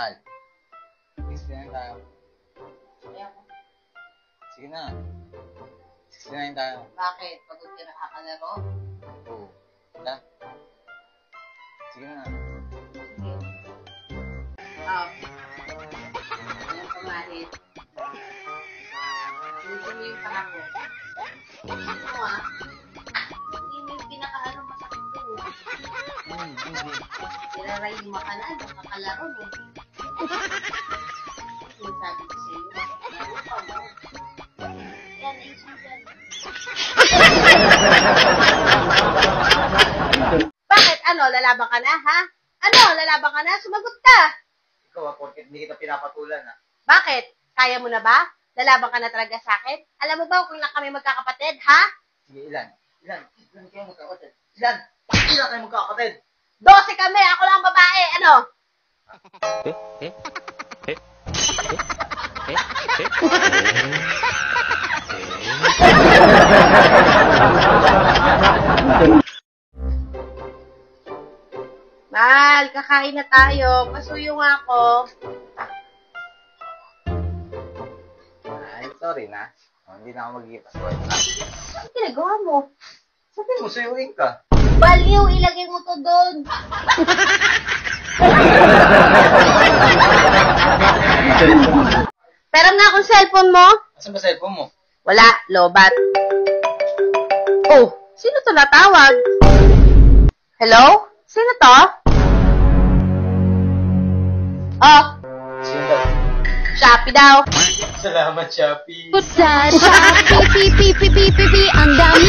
Mahal. 69 tayo. Sige na. 69 tayo. Bakit? Pagod ka nakakalaro? Oo. Wala. Sige na. Sige. Oh. Ayan pamahit. Hindi mo yung pangako. Hindi mo Hindi mo yung pinakaano masakit ko. Hindi. Tiraray mo ka na. Nakakalaro mo. Yung sabi ko sa'yo. Ano pa mo? Yan, ayusin dyan. Bakit? Ano? Lalaban ka na, ha? Ano? Lalaban ka na? Sumagot ka! Ikaw, porket hindi kita pinapatulan, ha? Bakit? Kaya mo na ba? Lalaban ka na talaga sa akin? Alam mo ba kung lang kami magkakapatid, ha? Sige, ilan? Ilan kayo magkakapatid? Ilan kayo magkakapatid? 12 kami! Ako lang ang babae! Ano? Mahal, kakain na tayo. Pasuyo nga ako. Ay, sorry na. Hindi na ako mag-iipasuhan. Ano ginagawa mo? Sabi mo, suyuin ka. Baliw, ilagay mo to doon. Pero nga akong cellphone mo? Asan ba cellphone mo? Wala, lobat. Oh, sino to natawag? Hello? Sino to? Oh, Sino daw? Shopee daw. Salamat, Shopee. Sa Shopee, pi, ang dami,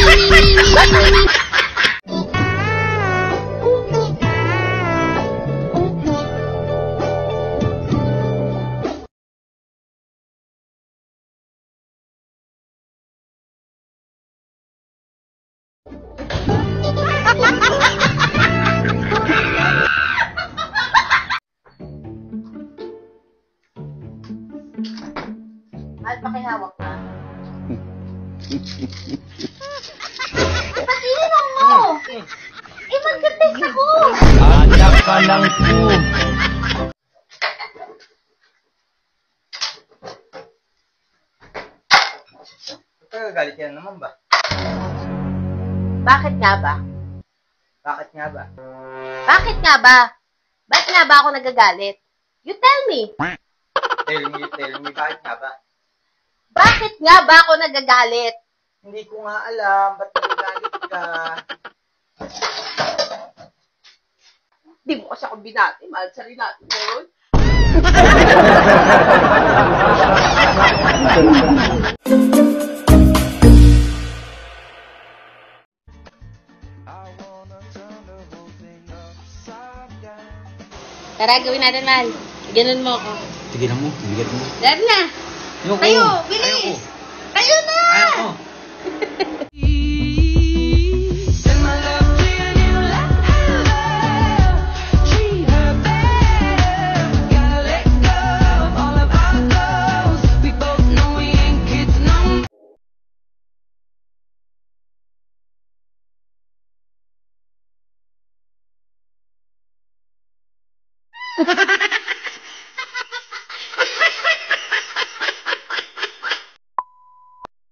Mahal, pakihawak na. Ba't ininom mo? Eh, magka-text ako. Anak ka lang po. Galit yan naman ba? Bakit nga ba? Bakit nga ba? Bakit nga ba? Bakit nga ba ako nagagalit? You tell me. Tell me, bakit nga ba? Bakit nga ba ako nagagalit? Hindi ko nga alam, ba't nagagalit ka? Di mo kasi ako binati. Mahal, sarili natin yun. Tara, gawin natin, Mahal. Ganun mo ako. Sige na mo, bigat mo. Dahil na. Ayoko. Tayo, bilis. Tayo na. Ayoko.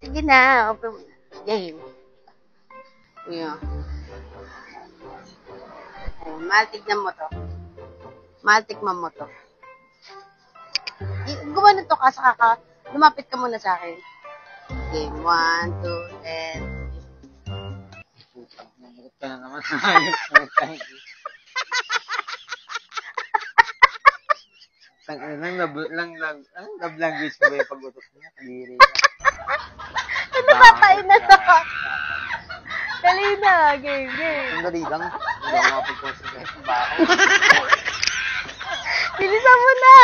Sige na. Open mo na. Game. Ayan. Ayan. Mahal, tignan mo to. Mahal, tikman mo to. Gumano to ka sa kaka. Lumapit ka muna sa akin. Game. 1, 2, and... Namugot ka na naman. Ayos. Love language ko ba yung pag-utot niya? Kadiri ka. Ano ba kain na to? Dali na. Game. Sandali lang. Hindi ako makapag-concentrate sa baho. Bilisan mo na.